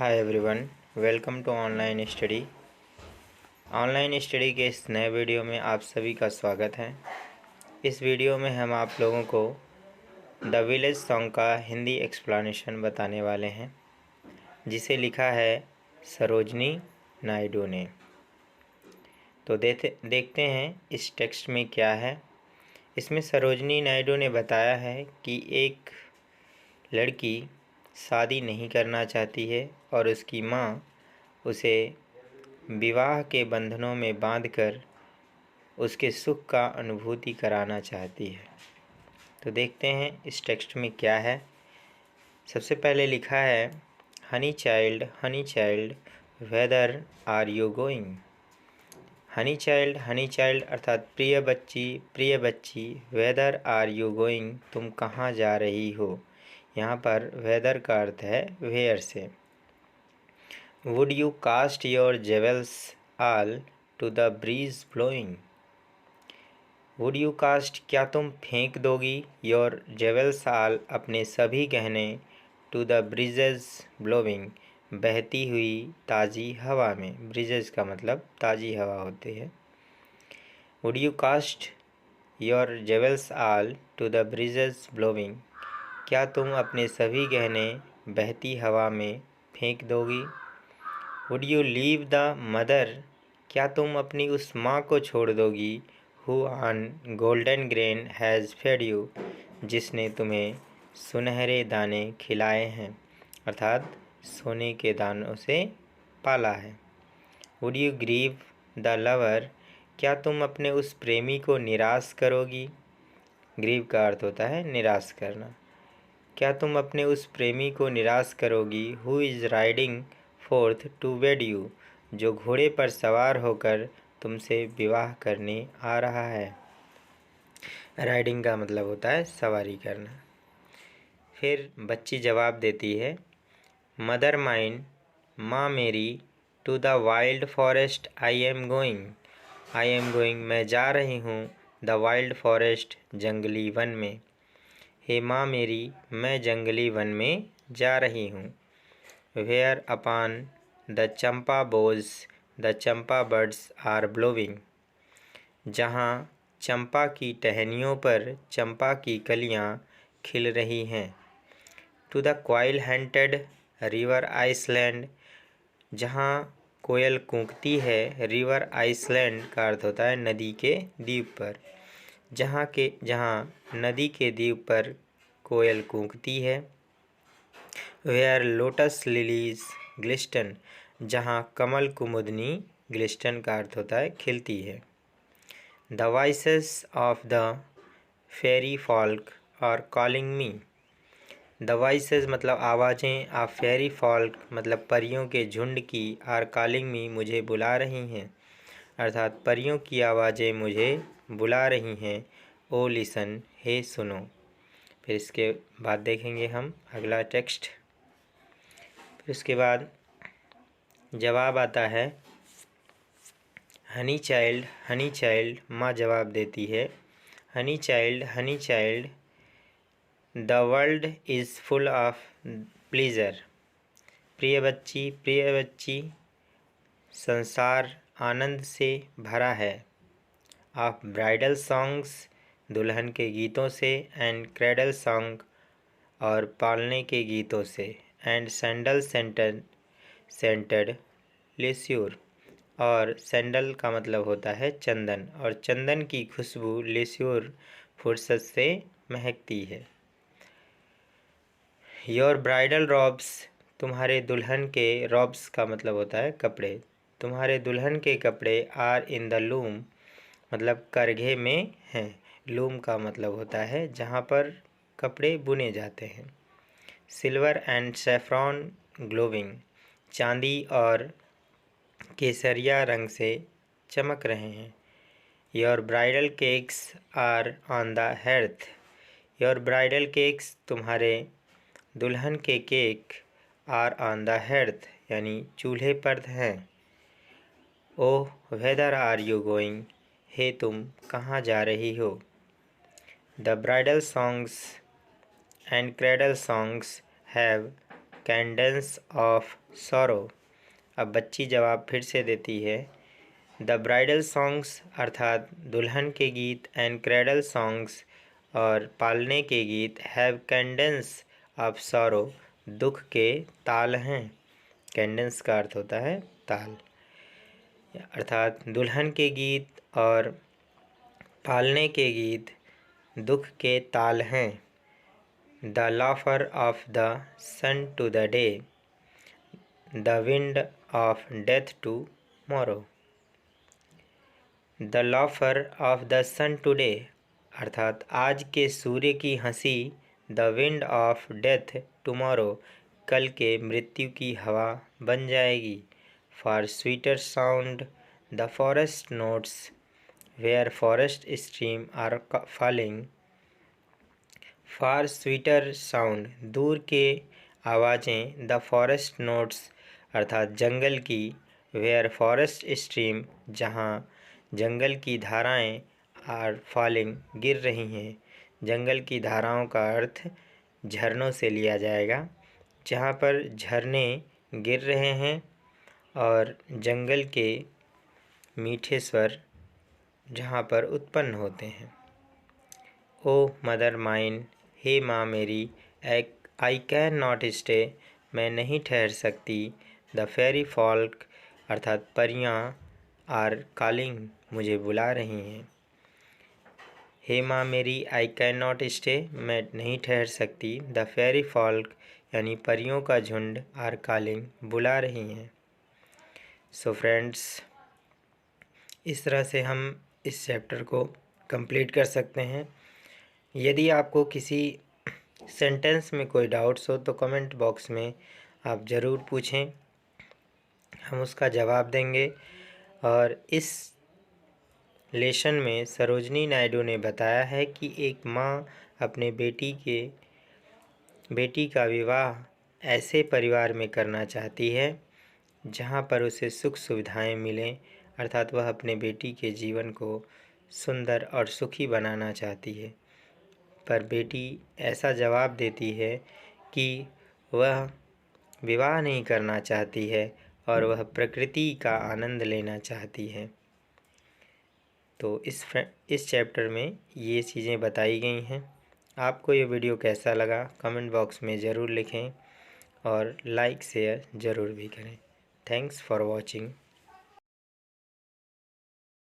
Hi everyone, welcome to online study. Online study के इस नए वीडियो में आप सभी का स्वागत है। इस वीडियो में हम आप लोगों को द विलेज सॉन्ग का हिंदी एक्सप्लेनेशन बताने वाले हैं, जिसे लिखा है सरोजनी नायडू ने। तो देखते हैं इस टेक्स्ट में क्या है। इसमें सरोजनी नायडू ने बताया है कि एक लड़की शादी नहीं करना चाहती है और उसकी माँ उसे विवाह के बंधनों में बांधकर उसके सुख का अनुभूति कराना चाहती है। तो देखते हैं इस टेक्स्ट में क्या है। सबसे पहले लिखा है honey child whither are you going. Honey child अर्थात प्रिय बच्ची वेदर आर यू गोइंग, तुम कहाँ जा रही हो। यहाँ पर वेदर का अर्थ है वेयर से। Would you cast your jewels all to the breeze blowing. Would you cast, क्या तुम फेंक दोगी, योर जेवल्स ऑल, अपने सभी गहने, टू द ब्रिजेज ब्लोइंग, बहती हुई ताज़ी हवा में। ब्रिजेज का मतलब ताज़ी हवा होती है। Would you cast your jewels all to the breezes blowing, क्या तुम अपने सभी गहने बहती हवा में फेंक दोगी। Would you leave the mother, क्या तुम अपनी उस माँ को छोड़ दोगी, who on golden grain has fed you, जिसने तुम्हें सुनहरे दाने खिलाए हैं, अर्थात सोने के दानों से पाला है। Would you grieve the lover, क्या तुम अपने उस प्रेमी को निराश करोगी। ग्रीव का अर्थ होता है निराश करना। क्या तुम अपने उस प्रेमी को निराश करोगी, who is riding forth to wed you, जो घोड़े पर सवार होकर तुमसे विवाह करने आ रहा है। राइडिंग का मतलब होता है सवारी करना। फिर बच्ची जवाब देती है मदर माइन, माँ मेरी, to the wild forest I am going, मैं जा रही हूँ, द वाइल्ड फॉरेस्ट, जंगली वन में। हे माँ मेरी, मैं जंगली वन में जा रही हूँ। Where upon the champa boughs, the champa birds are blowing, जहाँ चंपा की टहनियों पर चंपा की कलियाँ खिल रही हैं। To the koel haunted river island, जहाँ कोयल कूकती है। रिवर आइसलैंड का अर्थ होता है नदी के द्वीप पर। जहाँ नदी के द्वीप पर कोयल कूकती है। वेयर लोटस लिलीज ग्लिस्टन, जहाँ कमल कुमुदनी, ग्लिस्टन का अर्थ होता है खिलती है। The voices of the fairy folk are calling me, the voices मतलब आवाज़ें, ऑफ फेरी फॉल्क मतलब परियों के झुंड की, आर कॉलिंग मी मुझे बुला रही हैं, अर्थात परियों की आवाज़ें मुझे बुला रही हैं। ओ लिसन, हे सुनो। फिर इसके बाद देखेंगे हम अगला टेक्स्ट। फिर उसके बाद जवाब आता है हनी चाइल्ड, माँ जवाब देती है honey child, the world is full of pleaser, प्रिय बच्ची, संसार आनंद से भरा है। ऑफ ब्राइडल सॉन्ग्स, दुल्हन के गीतों से, एंड क्रेडल सॉन्ग, और पालने के गीतों से, एंड सैंडल सेंटेड लेस्योर, और सैंडल का मतलब होता है चंदन, और चंदन की खुशबू लेस्योर फुर्सत से महकती है। योर ब्राइडल रॉब्स, तुम्हारे दुल्हन के, रॉब्स का मतलब होता है कपड़े, तुम्हारे दुल्हन के कपड़े, आर इन द लूम मतलब करघे में हैं। लूम का मतलब होता है जहाँ पर कपड़े बुने जाते हैं। सिल्वर एंड सैफ्रॉन ग्लोविंग, चांदी और केसरिया रंग से चमक रहे हैं। Your bridal cakes are on the hearth, your bridal cakes, तुम्हारे दुल्हन के cake, are on the hearth यानी चूल्हे पर हैं। Oh whether are you going, हे तुम कहाँ जा रही हो। The bridal songs and cradle songs have cadence of sorrow. अब बच्ची जवाब फिर से देती है, द ब्राइडल सॉन्ग्स अर्थात दुल्हन के गीत एंड क्रेडल सॉन्ग्स और पालने के गीत हैव कैडेंस ऑफ सॉरो, दुख के ताल हैं। कैडेंस का अर्थ होता है ताल, अर्थात दुल्हन के गीत और पालने के गीत दुख के ताल हैं। The laughter of the sun to the day, the wind of death tomorrow. The laughter of the sun today अर्थात आज के सूर्य की हंसी, the wind of death tomorrow कल के मृत्यु की हवा बन जाएगी। For sweeter sound the forest notes where forest stream are falling. For sweeter sound दूर के आवाज़ें, द फॉरेस्ट नोट्स अर्थात जंगल की, वेयर फॉरेस्ट स्ट्रीम जहाँ जंगल की धाराएं, आर फॉलिंग गिर रही हैं। जंगल की धाराओं का अर्थ झरनों से लिया जाएगा, जहाँ पर झरने गिर रहे हैं और जंगल के मीठे स्वर जहाँ पर उत्पन्न होते हैं। ओ मदर माइन, हे माँ मेरी, आई कैन नॉट स्टे, मैं नहीं ठहर सकती। द फेरी फॉल्क अर्थात परियाँ, आर कॉलिंग मुझे बुला रही हैं। हे माँ मेरी, आई कैन नॉट स्टे, मैं नहीं ठहर सकती। द फेरी फॉल्क यानी परियों का झुंड, आर कॉलिंग बुला रही हैं। सो फ्रेंड्स, इस तरह से हम इस चैप्टर को कंप्लीट कर सकते हैं। यदि आपको किसी सेंटेंस में कोई डाउट्स हो तो कमेंट बॉक्स में आप ज़रूर पूछें, हम उसका जवाब देंगे। और इस लेसन में सरोजनी नायडू ने बताया है कि एक माँ अपने बेटी का विवाह ऐसे परिवार में करना चाहती है जहाँ पर उसे सुख सुविधाएं मिलें, अर्थात वह अपने बेटी के जीवन को सुंदर और सुखी बनाना चाहती है। पर बेटी ऐसा जवाब देती है कि वह विवाह नहीं करना चाहती है और वह प्रकृति का आनंद लेना चाहती है। तो इस चैप्टर में ये चीज़ें बताई गई हैं। आपको ये वीडियो कैसा लगा कमेंट बॉक्स में ज़रूर लिखें और लाइक शेयर ज़रूर भी करें। Thanks for watching.